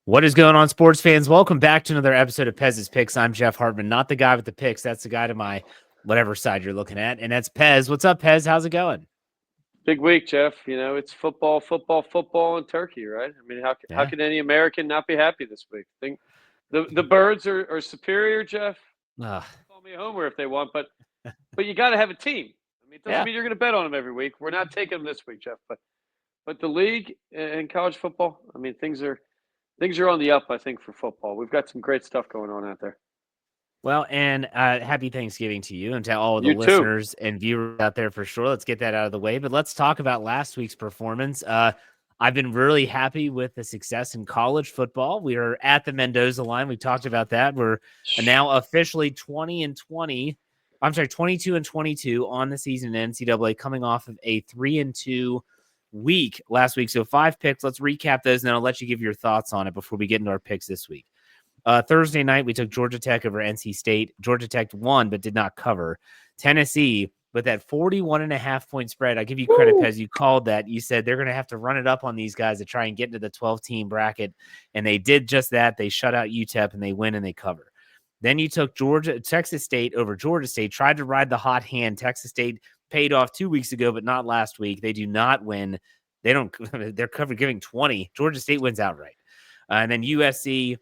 What is going on, sports fans? Welcome back to another episode of Pez's Picks. I'm Jeff Hartman, not the guy with the picks. That's the guy to my whatever side you're looking at, and that's Pez. What's up, Pez? How's it going? Big week, Jeff. It's football, football, football, and turkey, right? I mean, how Yeah. can any American not be happy this week? Think the birds are superior, Jeff. Ugh. Call me a homer if they want, but you got to have a team. I mean, it doesn't Yeah. mean you're going to bet on them every week. We're not taking them this week, Jeff. But the league and college football, I mean, things are on the up. I think for football, we've got some great stuff going on out there. Well, and happy Thanksgiving to you and to all of the You too. listeners and viewers out there for sure. Let's get that out of the way. But let's talk about last week's performance. I've been really happy with the success in college football. We are at the Mendoza line. We talked about that. We're now officially 20-20. I'm sorry, 22-22 on the season in NCAA, coming off of a 3-2 week last week. So 5 picks. Let's recap those, and then I'll let you give your thoughts on it before we get into our picks this week. Thursday night, we took Georgia Tech over NC State. Georgia Tech won, but did not cover. Tennessee, with that 41.5-point spread, I give you credit, Pez. You called that. You said they're going to have to run it up on these guys to try and get into the 12-team bracket, and they did just that. They shut out UTEP, and they win, and they cover. Then you took Texas State over Georgia State, tried to ride the hot hand. Texas State paid off 2 weeks ago, but not last week. They do not win. They're giving 20. Georgia State wins outright. And then USC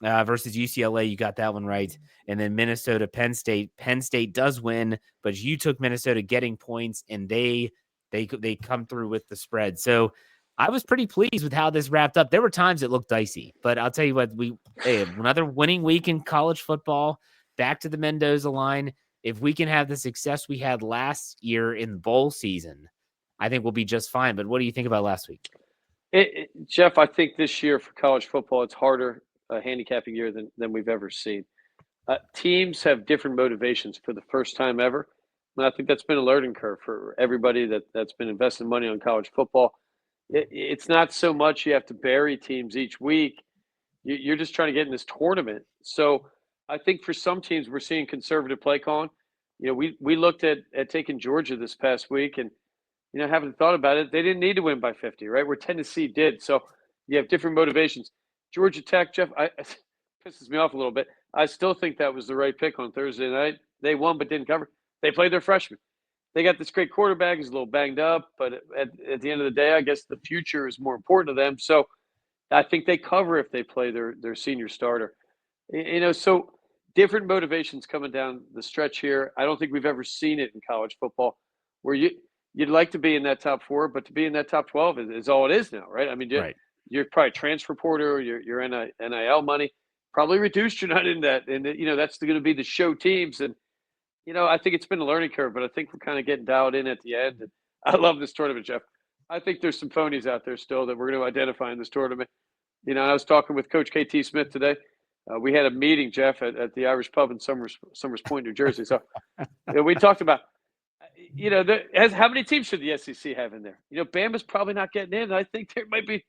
versus UCLA, you got that one right. And then Minnesota, Penn State. Penn State does win, but you took Minnesota getting points, and they come through with the spread. So I was pretty pleased with how this wrapped up. There were times it looked dicey, but I'll tell you what, another winning week in college football, back to the Mendoza line. If we can have the success we had last year in bowl season, I think we'll be just fine. But what do you think about last week? Jeff, I think this year for college football, it's harder a handicapping year than we've ever seen. Teams have different motivations for the first time ever. And I think that's been a learning curve for everybody that's been investing money on college football. It's not so much you have to bury teams each week. You're just trying to get in this tournament. So I think for some teams, we're seeing conservative play calling. We looked at taking Georgia this past week, and having thought about it, they didn't need to win by 50, right? Where Tennessee did. So you have different motivations. Georgia Tech, Jeff, it pisses me off a little bit. I still think that was the right pick on Thursday night. They won but didn't cover. They played their freshman. They got this great quarterback. He's a little banged up, but at the end of the day, I guess the future is more important to them. So I think they cover if they play their senior starter. So different motivations coming down the stretch here. I don't think we've ever seen it in college football where you'd like to be in that top 4, but to be in that top 12 is all it is now, right? I mean, Right. you're probably transfer portal, you're in NIL money, probably reduced. You're not in that, and that's going to be the show teams. And I think it's been a learning curve, but I think we're kind of getting dialed in at the end. And I love this tournament, Jeff. I think there's some phonies out there still that we're going to identify in this tournament. I was talking with Coach KT Smith today. We had a meeting, Jeff, at the Irish Pub in Summers Point, New Jersey. So we talked about how many teams should the SEC have in there? Bama's probably not getting in. I think there might be,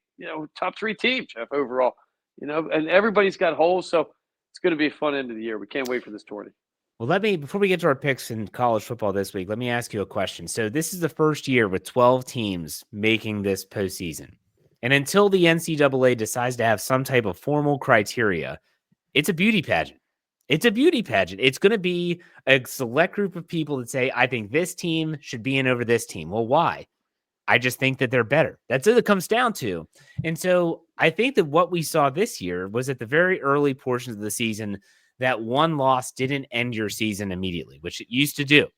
top 3 teams, Jeff, overall. And everybody's got holes, so it's going to be a fun end of the year. We can't wait for this tournament. Well, before we get to our picks in college football this week, let me ask you a question. So this is the first year with 12 teams making this postseason. And until the NCAA decides to have some type of formal criteria, it's a beauty pageant. It's a beauty pageant. It's going to be a select group of people that say, I think this team should be in over this team. Well, why? I just think that they're better. That's what it comes down to. And so I think that what we saw this year was at the very early portions of the season, that one loss didn't end your season immediately, which it used to do.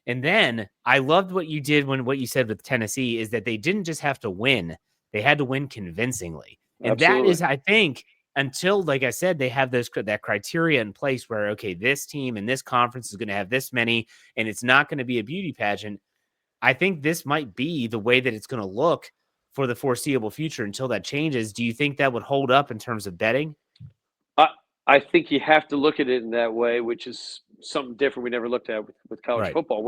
And then I loved what you did what you said with Tennessee is that they didn't just have to win. They had to win convincingly. And Absolutely. that is, I think, until, like I said, they have that criteria in place where, okay, this team in this conference is going to have this many, and it's not going to be a beauty pageant. I think this might be the way that it's going to look for the foreseeable future until that changes. Do you think that would hold up in terms of betting? I think you have to look at it in that way, which is something different we never looked at with college Right. football,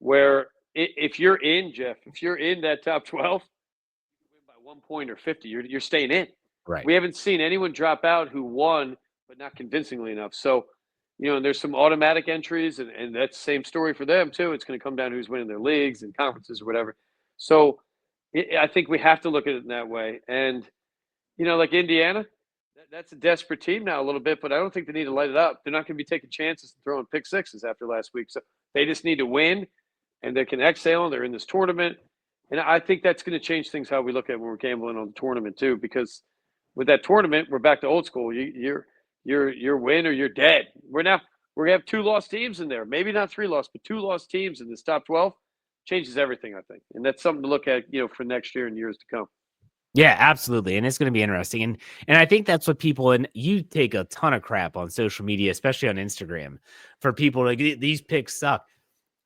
where if you're in, Jeff, if you're in that top 12, you win by 1 point or 50, you're staying in. Right. We haven't seen anyone drop out who won, but not convincingly enough. So, and there's some automatic entries, and that's the same story for them, too. It's going to come down to who's winning their leagues and conferences or whatever. So I think we have to look at it in that way. And, like Indiana, That's a desperate team now a little bit, but I don't think they need to light it up. They're not going to be taking chances and throwing pick sixes after last week. So they just need to win, and they can exhale, and they're in this tournament. And I think that's going to change things how we look at when we're gambling on the tournament too, because with that tournament, we're back to old school. You're win or you're dead. We're going to have 2 lost teams in there, maybe not 3 lost, but 2 lost teams in this top 12 changes everything, I think, and that's something to look at, for next year and years to come. Yeah, absolutely. And it's going to be interesting. And I think that's what people, and you take a ton of crap on social media, especially on Instagram, for people like these picks suck.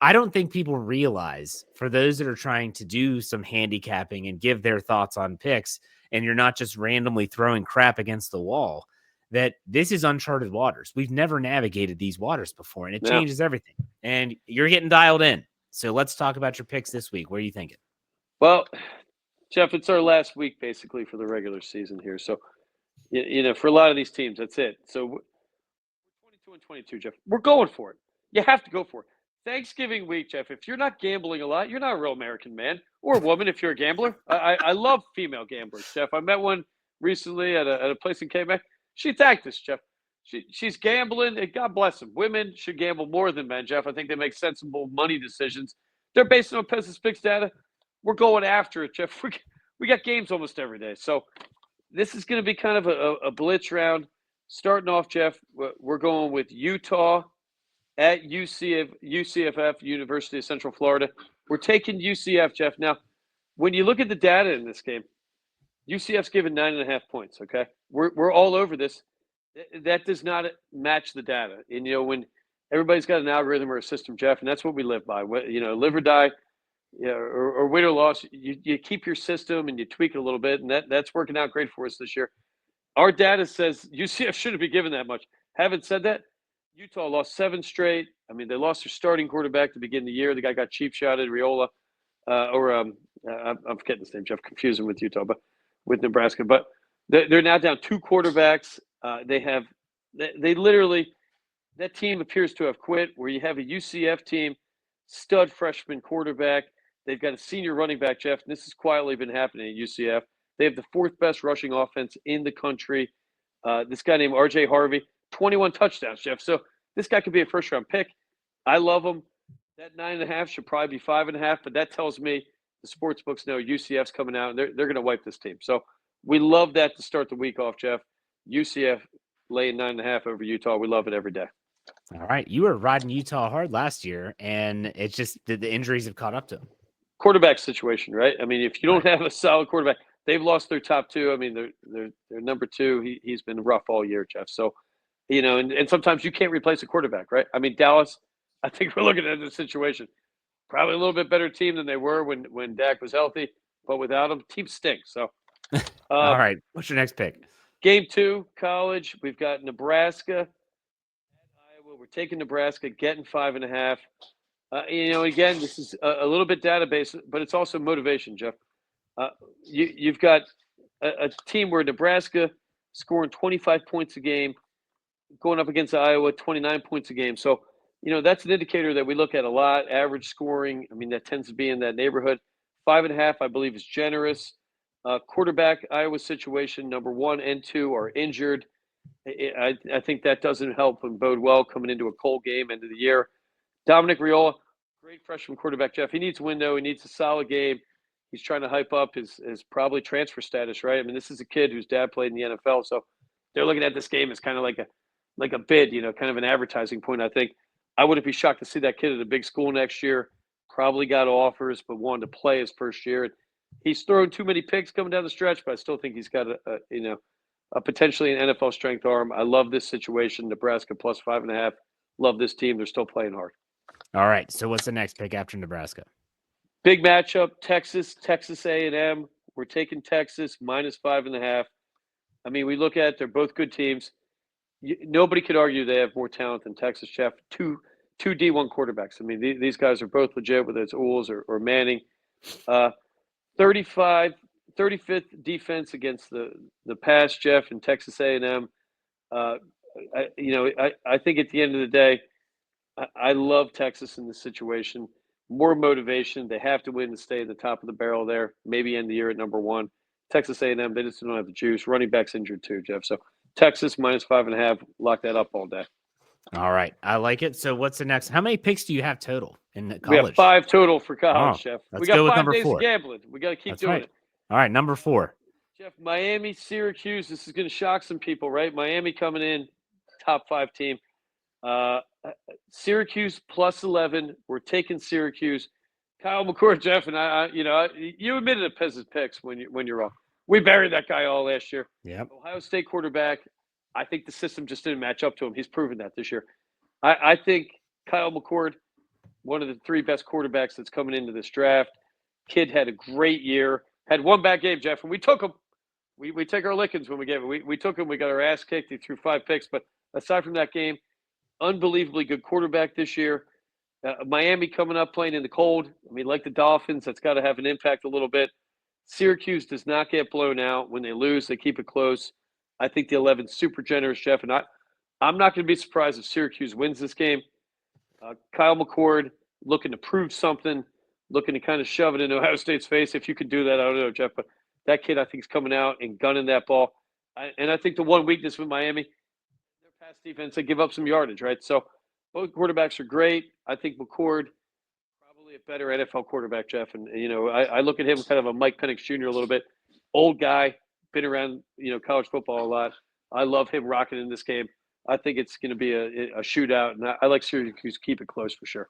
I don't think people realize, for those that are trying to do some handicapping and give their thoughts on picks, and you're not just randomly throwing crap against the wall, that this is uncharted waters. We've never navigated these waters before, and it changes everything. And you're getting dialed in. So let's talk about your picks this week. What are you thinking? Well, Jeff, it's our last week basically for the regular season here. So, for a lot of these teams, that's it. So we're 22 and 22, Jeff. We're going for it. You have to go for it. Thanksgiving week, Jeff, if you're not gambling a lot, you're not a real American man or woman if you're a gambler. I love female gamblers, Jeff. I met one recently at a place in Quebec. She thanked us, Jeff. She's gambling, and God bless them. Women should gamble more than men, Jeff. I think they make sensible money decisions. They're based on Pez's Picks data. We're going after it, Jeff. We got games almost every day. So this is going to be kind of a blitz round. Starting off, Jeff, we're going with Utah at UCFF, University of Central Florida. We're taking UCF, Jeff. Now, when you look at the data in this game, UCF's given 9.5 points, okay? We're all over this. That does not match the data. And, when everybody's got an algorithm or a system, Jeff, and that's what we live by. Live or die. Yeah, or win or loss, you keep your system and you tweak it a little bit, and that's working out great for us this year. Our data says UCF shouldn't be given that much. Having said that, Utah lost 7 straight. I mean, they lost their starting quarterback to begin the year. The guy got cheap shotted, Riola, I'm forgetting his name, Jeff, confusing with Utah, but with Nebraska. But they're now down 2 quarterbacks. They literally, that team appears to have quit, where you have a UCF team, stud freshman quarterback. They've got a senior running back, Jeff, and this has quietly been happening at UCF. They have the 4th best rushing offense in the country. This guy named R.J. Harvey, 21 touchdowns, Jeff. So this guy could be a first-round pick. I love him. That 9.5 should probably be 5.5, but that tells me the sports books know UCF's coming out, and they're going to wipe this team. So we love that to start the week off, Jeff. UCF laying 9.5 over Utah. We love it every day. All right. You were riding Utah hard last year, and it's just the injuries have caught up to them. Quarterback situation, right? I mean, if you don't have a solid quarterback, they've lost their top 2. I mean, they're number 2. He's been rough all year, Jeff. So, and sometimes you can't replace a quarterback, right? I mean, Dallas, I think we're looking at this situation. Probably a little bit better team than they were when Dak was healthy, but without him, team stinks. So, all right. What's your next pick? Game 2, college. We've got Nebraska at Iowa. We're taking Nebraska, getting 5.5. Again, this is a little bit database, but it's also motivation, Jeff. You've got a team where Nebraska scoring 25 points a game, going up against Iowa, 29 points a game. So, that's an indicator that we look at a lot. Average scoring, I mean, that tends to be in that neighborhood. 5.5, I believe, is generous. Quarterback, Iowa situation, number 1 and 2 are injured. I think that doesn't help and bode well coming into a cold game, end of the year. Dominic Riola, great freshman quarterback, Jeff. He needs a window. He needs a solid game. He's trying to hype up his probably transfer status, right? I mean, this is a kid whose dad played in the NFL, so they're looking at this game as kind of like a bid, kind of an advertising point, I think. I wouldn't be shocked to see that kid at a big school next year. Probably got offers, but wanted to play his first year. And he's thrown too many picks coming down the stretch, but I still think he's got a potentially an NFL strength arm. I love this situation. Nebraska plus 5.5. Love this team. They're still playing hard. All right. So what's the next pick after Nebraska? Big matchup, Texas A&M. We're taking Texas minus 5.5. I mean, we look at they're both good teams. Nobody could argue they have more talent than Texas, Jeff. Two D1 quarterbacks. I mean, these guys are both legit, whether it's Ooles or Manning. 35th defense against the pass, Jeff, and Texas A&M. I think at the end of the day, I love Texas in this situation. More motivation. They have to win to stay at the top of the barrel there. Maybe end the year at number 1. Texas A&M, they just don't have the juice. Running back's injured too, Jeff. So Texas -5.5. Lock that up all day. All right. I like it. So what's the next? How many picks do you have total in college? We have 5 total for college, Oh, Jeff. We let's got go with 5 number days 4. of gambling. We got to keep That's doing right. it. All right, number 4. Jeff, Miami, Syracuse. This is going to shock some people, right? Miami coming in, top 5 team. Syracuse +11. We're taking Syracuse. Kyle McCord, Jeff, and you admitted to Pez's picks when you're wrong. We buried that guy all last year. Yep. Ohio State quarterback. I think the system just didn't match up to him. He's proven that this year. I think Kyle McCord, one of the 3 best quarterbacks that's coming into this draft. Kid had a great year. Had one bad game, Jeff, and we took him. We take our lickings when we gave it. We took him. We got our ass kicked. He threw 5 picks. But aside from that game, unbelievably good quarterback this year. Miami coming up playing in the cold. I mean, like the Dolphins, that's got to have an impact a little bit. Syracuse does not get blown out. When they lose, they keep it close. I think the 11's super generous, Jeff. And I'm not going to be surprised if Syracuse wins this game. Kyle McCord looking to prove something, looking to kind of shove it in Ohio State's face. If you could do that, I don't know, Jeff. But that kid, I think, is coming out and gunning that ball. And I think the one weakness with Miami, their pass defense, they give up some yardage, right? So both quarterbacks are great. I think McCord, probably a better NFL quarterback, Jeff. And, I look at him kind of a Mike Penix Jr. a little bit. Old guy, been around, college football a lot. I love him rocking in this game. I think it's going to be a shootout, and I like Syracuse keep it close for sure.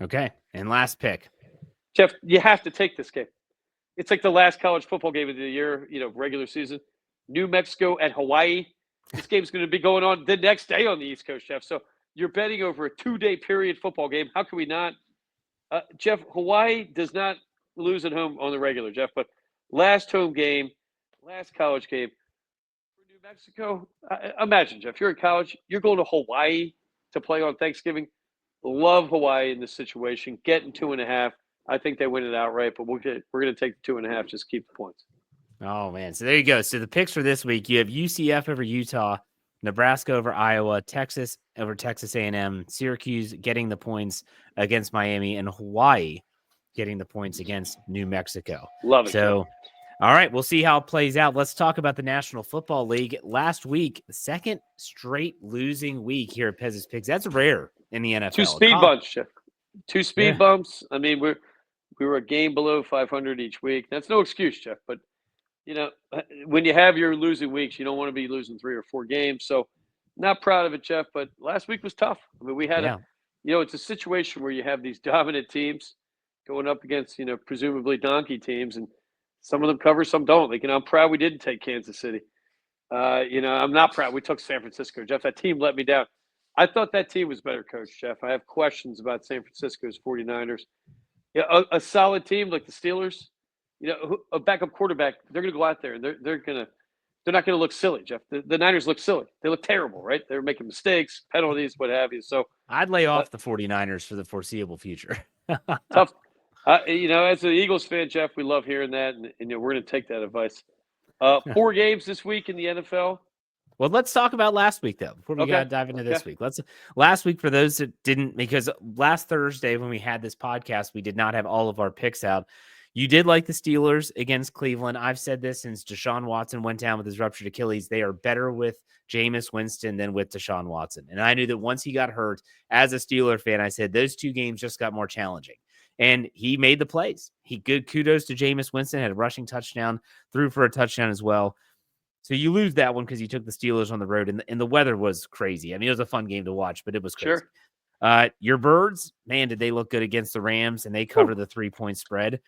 Okay, and last pick. Jeff, you have to take this game. It's like the last college football game of the year, regular season. New Mexico at Hawaii. This game's going to be going on the next day on the East Coast, Jeff. So you're betting over a 2-day period football game. How can we not? Jeff, Hawaii does not lose at home on the regular, Jeff, but last home game, last college game for New Mexico. Imagine, Jeff, you're in college, you're going to Hawaii to play on Thanksgiving. Love Hawaii in this situation. Getting 2.5. I think they win it outright, but we're going to take the 2.5. Just keep the points. Oh man! So there you go. So the picks for this week: you have UCF over Utah, Nebraska over Iowa, Texas over Texas A&M, Syracuse getting the points against Miami, and Hawaii getting the points against New Mexico. Love it. So, all right, we'll see how it plays out. Let's talk about the National Football League. Last week, the second straight losing week here at Pez's Picks. That's rare in the NFL. 2 speed bumps, Jeff. 2 speed bumps. I mean, we were a game below 500 each week. That's no excuse, Jeff. But when you have your losing weeks, you don't want to be losing 3 or 4 games. So, not proud of it, Jeff. But last week was tough. I mean, we had it's a situation where you have these dominant teams going up against presumably donkey teams, and some of them cover, some don't. Like, I'm proud we didn't take Kansas City. I'm not proud we took San Francisco, Jeff. That team let me down. I thought that team was better coached, Jeff. I have questions about San Francisco's 49ers. Yeah, a solid team like the Steelers, a backup quarterback, they're going to go out there and they're not going to look silly, Jeff. The Niners look silly. They look terrible, right? They're making mistakes, penalties, what have you. So I'd lay off the 49ers for the foreseeable future. Tough. As an Eagles fan, Jeff, we love hearing that, and we're going to take that advice. 4 games this week in the NFL. Well, let's talk about last week, though, before we gotta dive into this week. Last week, for those that didn't, because last Thursday when we had this podcast, we did not have all of our picks out. You did like the Steelers against Cleveland. I've said this since Deshaun Watson went down with his ruptured Achilles. They are better with Jameis Winston than with Deshaun Watson. And I knew that once he got hurt, as a Steeler fan, I said those 2 games just got more challenging. And he made the plays. Kudos to Jameis Winston, had a rushing touchdown, threw for a touchdown as well. So you lose that one because you took the Steelers on the road, and the weather was crazy. I mean, it was a fun game to watch, but it was crazy. Sure. Your Birds, man, did they look good against the Rams, and they cover the 3-point spread.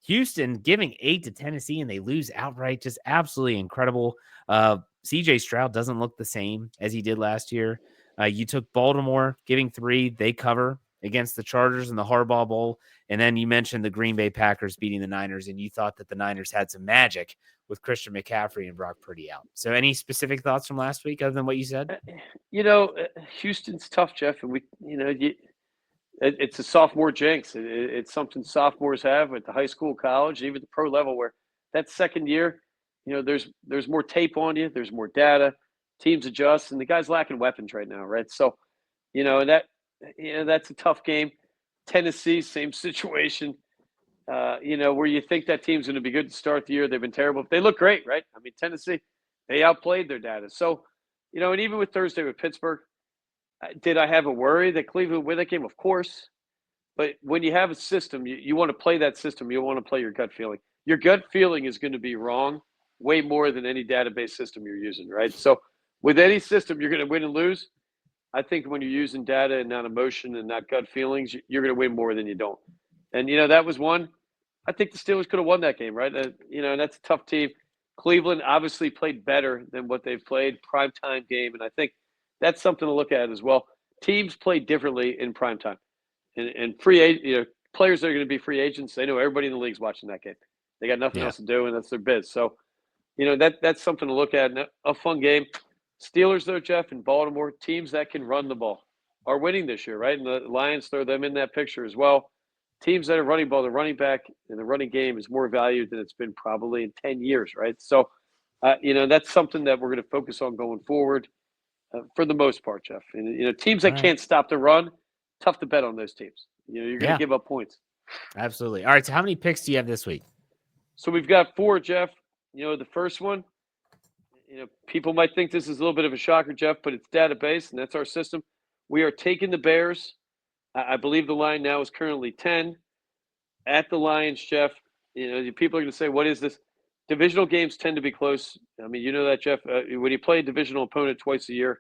Houston giving 8 to Tennessee, and they lose outright. Just absolutely incredible. CJ Stroud doesn't look the same as he did last year. You took Baltimore giving 3. They cover against the Chargers in the Harbaugh Bowl. And then you mentioned the Green Bay Packers beating the Niners, and you thought that the Niners had some magic with Christian McCaffrey and Brock Purdy out. So any specific thoughts from last week other than what you said? Houston's tough, Jeff. And it's a sophomore jinx. It's something sophomores have at the high school, college, even the pro level, where that second year, there's more tape on you. There's more data. Teams adjust, and the guy's lacking weapons right now, right? So, that's a tough game. Tennessee, same situation. Where you think that team's going to be good to start the year. They've been terrible. They look great, right? I mean, Tennessee, they outplayed their data. So, And even with Thursday with Pittsburgh, did I have a worry that Cleveland would win that game? Of course. But when you have a system, you want to play that system. You want to play your gut feeling. Your gut feeling is going to be wrong way more than any database system you're using, right? So with any system, you're going to win and lose. I think when you're using data and not emotion and not gut feelings, you're going to win more than you don't. And, that was one. I think the Steelers could have won that game, right? And that's a tough team. Cleveland obviously played better than what they've played, primetime game. And I think that's something to look at as well. Teams play differently in primetime. And free agent, players that are going to be free agents, they know everybody in the league's watching that game. They got nothing else to do, and that's their biz. So, that's something to look at. And a fun game. Steelers, though, Jeff, in Baltimore, teams that can run the ball are winning this year, right? And the Lions throw them in that picture as well. Teams that are running ball, the running back in the running game is more valued than it's been probably in 10 years, right? So, that's something that we're going to focus on going forward for the most part, Jeff. And, teams that can't stop the run, tough to bet on those teams. You're going to give up points. Absolutely. All right, so how many picks do you have this week? So we've got 4, Jeff. The first one, people might think this is a little bit of a shocker, Jeff, but it's database, and that's our system. We are taking the Bears. I believe the line now is currently 10. At the Lions, Jeff, people are going to say, what is this? Divisional games tend to be close. I mean, you know that, Jeff. When you play a divisional opponent twice a year,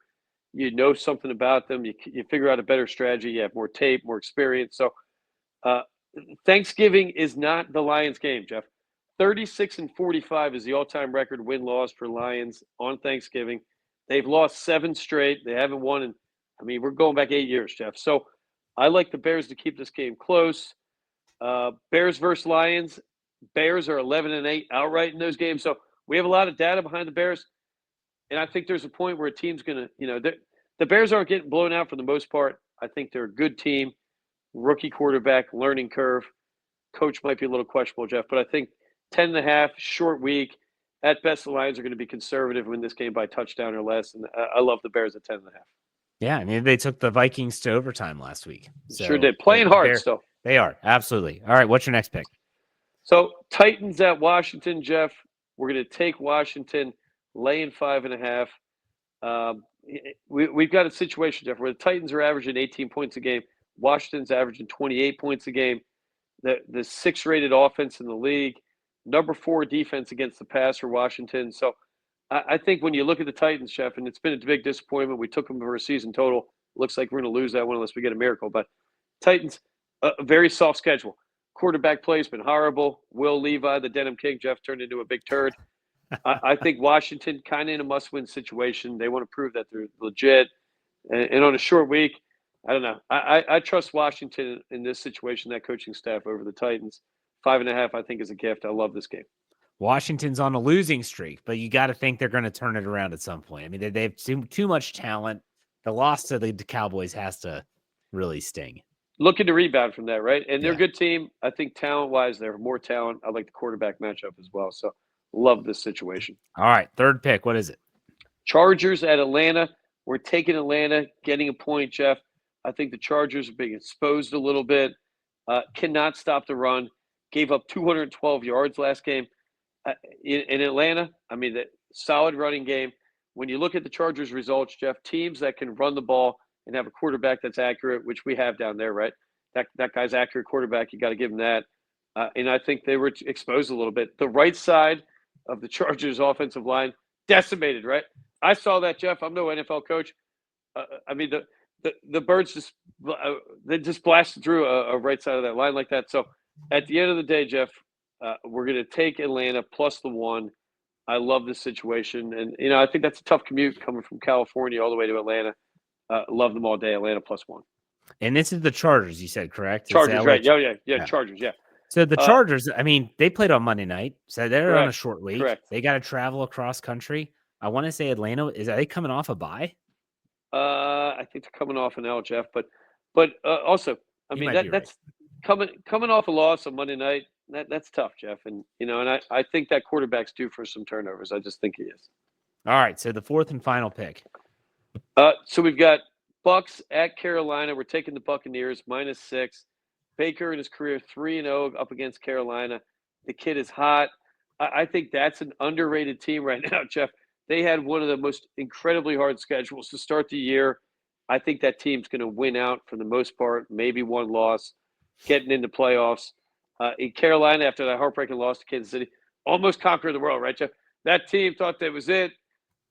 you know something about them. You figure out a better strategy. You have more tape, more experience. So Thanksgiving is not the Lions game, Jeff. 36-45 is the all-time record win-loss for Lions on Thanksgiving. They've lost 7 straight. They haven't won we're going back 8 years, Jeff. So I like the Bears to keep this game close. Bears versus Lions. Bears are 11-8 outright in those games. So we have a lot of data behind the Bears. And I think there's a point where a team's going to, the Bears aren't getting blown out for the most part. I think they're a good team. Rookie quarterback, learning curve. Coach might be a little questionable, Jeff, but I think 10.5, short week. At best, the Lions are going to be conservative, win this game by touchdown or less. And I love the Bears at 10.5. Yeah, they took the Vikings to overtime last week. So sure did. Playing hard still. They are, absolutely. All right, what's your next pick? So Titans at Washington, Jeff. We're going to take Washington, laying 5.5. We've got a situation, Jeff, where the Titans are averaging 18 points a game. Washington's averaging 28 points a game. The 6th-rated offense in the league. Number 4 defense against the pass for Washington. So I think when you look at the Titans, Jeff, and it's been a big disappointment. We took them for a season total. Looks like we're going to lose that one unless we get a miracle. But Titans, a very soft schedule. Quarterback play has been horrible. Will Levi, the Denim King, Jeff, turned into a big turd. I think Washington kind of in a must-win situation. They want to prove that they're legit. And on a short week, I don't know. I trust Washington in this situation, that coaching staff over the Titans. 5.5, I think, is a gift. I love this game. Washington's on a losing streak, but you got to think they're going to turn it around at some point. I mean, they have too much talent. The loss to the Cowboys has to really sting. Looking to rebound from that, right? And they're a good team. I think talent-wise, they're more talent. I like the quarterback matchup as well. So love this situation. All right, third pick. What is it? Chargers at Atlanta. We're taking Atlanta, getting a point, Jeff. I think the Chargers are being exposed a little bit. Cannot stop the run. Gave up 212 yards last game. In Atlanta, the solid running game. When you look at the Chargers results, Jeff, teams that can run the ball and have a quarterback that's accurate, which we have down there, right? That guy's accurate quarterback. You got to give him that. And I think they were exposed a little bit. The right side of the Chargers offensive line decimated, right? I saw that, Jeff. I'm no NFL coach. The Birds just blasted through a right side of that line like that. So at the end of the day, Jeff, we're going to take Atlanta plus the 1. I love this situation. And, I think that's a tough commute coming from California all the way to Atlanta. Love them all day. Atlanta plus 1. And this is the Chargers, you said, correct? Chargers, right. Yeah, Chargers, yeah. So the Chargers, they played on Monday night. So they're correct, on a short week. Correct. They got to travel across country. I want to say Atlanta, are they coming off a bye? I think they're coming off an L, Jeff. But also, that's coming off a loss on Monday night. That's tough, Jeff. And, and I think that quarterback's due for some turnovers. I just think he is. All right, so the fourth and final pick. So we've got Bucks at Carolina. We're taking the Buccaneers -6. Baker in his career 3-0 up against Carolina. The kid is hot. I think that's an underrated team right now, Jeff. They had one of the most incredibly hard schedules to start the year. I think that team's going to win out for the most part, maybe one loss, getting into playoffs. In Carolina, after that heartbreaking loss to Kansas City, almost conquered the world, right, Jeff? That team thought that was it,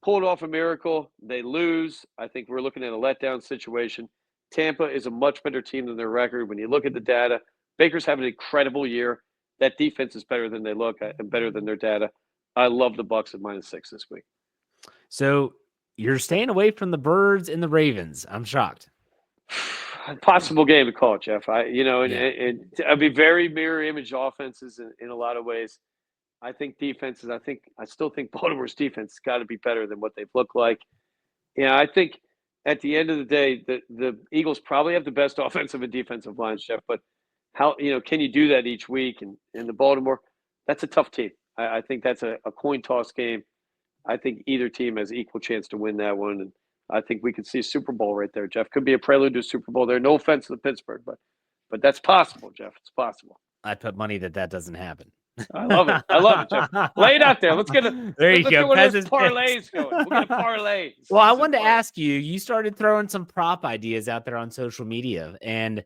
pulled off a miracle. They lose. I think we're looking at a letdown situation. Tampa is a much better team than their record. When you look at the data, Baker's having an incredible year. That defense is better than they look and better than their data. I love the Bucs at -6 this week. So you're staying away from the Birds and the Ravens. I'm shocked. Possible game to call, Jeff. Yeah. I'd be very mirror image offenses in a lot of ways. I think defenses. I still think Baltimore's defense has got to be better than what they've looked like. Yeah, I think at the end of the day, the Eagles probably have the best offensive and defensive lines, Jeff. But how can you do that each week? And the Baltimore, that's a tough team. I think that's a coin toss game. I think either team has equal chance to win that one, and I think we could see a Super Bowl right there, Jeff. Could be a prelude to a Super Bowl there. No offense to Pittsburgh, but that's possible, Jeff. It's possible. I'd put money that doesn't happen. I love it, Jeff. Lay it out there. Let's get one of those parlays going. We'll get a parlay. Well, I wanted to ask you. You started throwing some prop ideas out there on social media, and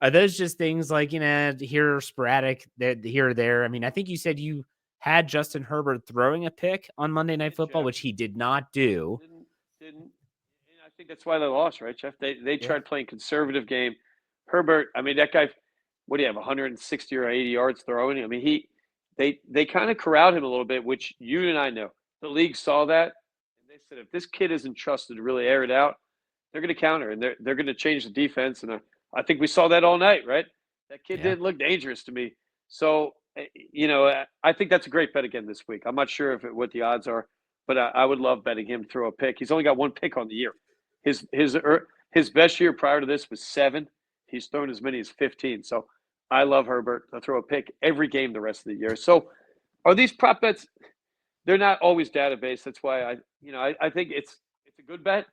are those just things like here sporadic, here or there? I mean, I think you said you had Justin Herbert throwing a pick on Monday Night Football, which he did not do. Didn't. And I think that's why they lost, right, Jeff? They tried playing conservative game. Herbert, I mean, that guy, what do you have, 160 or 80 yards throwing? I mean, they kind of corralled him a little bit, which you and I know. The league saw that, and they said if this kid isn't trusted to really air it out, they're going to counter, and they're going to change the defense. And I think we saw that all night, right? That kid didn't look dangerous to me. So, I think that's a great bet again this week. I'm not sure what the odds are, but I would love betting him to throw a pick. He's only got one pick on the year. His best year prior to this was 7. He's thrown as many as 15. So I love Herbert. I'll throw a pick every game the rest of the year. So are these prop bets? They're not always database. That's why I think it's a good bet.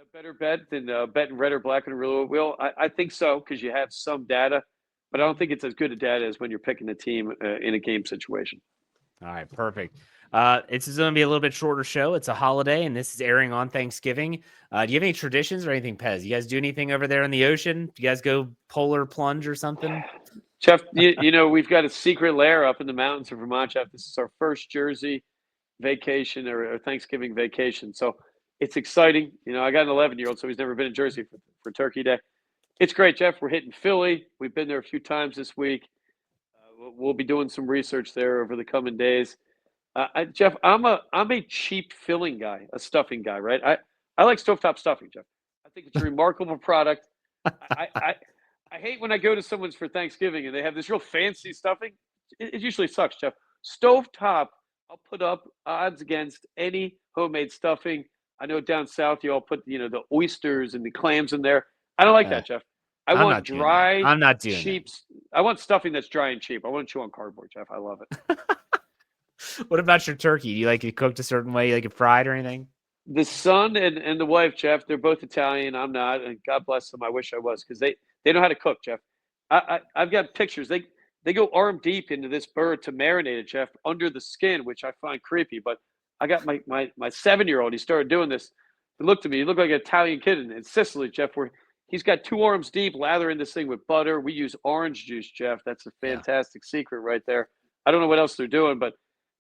A better bet than betting red or black on a real wheel. I think so because you have some data, but I don't think it's as good a data as when you're picking a team in a game situation. All right, perfect. This is going to be a little bit shorter show. It's a holiday, and this is airing on Thanksgiving. Do you have any traditions or anything, Pez? You guys do anything over there in the ocean? Do you guys go polar plunge or something? Jeff, we've got a secret lair up in the mountains of Vermont, Jeff. This is our first Jersey vacation or Thanksgiving vacation. So it's exciting. I got an 11-year-old, so he's never been in Jersey for Turkey Day. It's great, Jeff. We're hitting Philly. We've been there a few times this week. We'll be doing some research there over the coming days. Jeff, I'm a cheap filling guy, a stuffing guy, right? I like stovetop stuffing, Jeff. I think it's a remarkable product. I hate when I go to someone's for Thanksgiving and they have this real fancy stuffing. It usually sucks, Jeff. Stovetop, I'll put up odds against any homemade stuffing. I know down south you all put the oysters and the clams in there. I don't like that, Jeff. I want dry, I'm not doing cheap. I want stuffing that's dry and cheap. I want to chew on cardboard, Jeff. I love it. What about your turkey? Do you like it cooked a certain way? You like it fried or anything? The son and the wife, Jeff, they're both Italian. I'm not, and God bless them. I wish I was because they know how to cook, Jeff. I've got pictures. They go arm deep into this bird to marinate it, Jeff, under the skin, which I find creepy. But I got my 7-year-old. He started doing this. He looked at me. He looked like an Italian kid in Sicily, Jeff, where he's got 2 arms deep, lathering this thing with butter. We use orange juice, Jeff. That's a fantastic secret right there. I don't know what else they're doing, but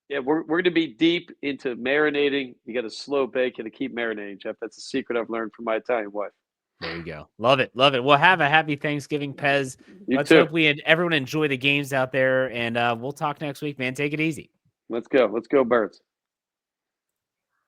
yeah, we're going to be deep into marinating. You got to slow bake and to keep marinating, Jeff. That's a secret I've learned from my Italian wife. There you go. Love it. Love it. Well, have a happy Thanksgiving, Pez. Let's hope everyone enjoy the games out there, and we'll talk next week, man. Take it easy. Let's go. Let's go, Birds.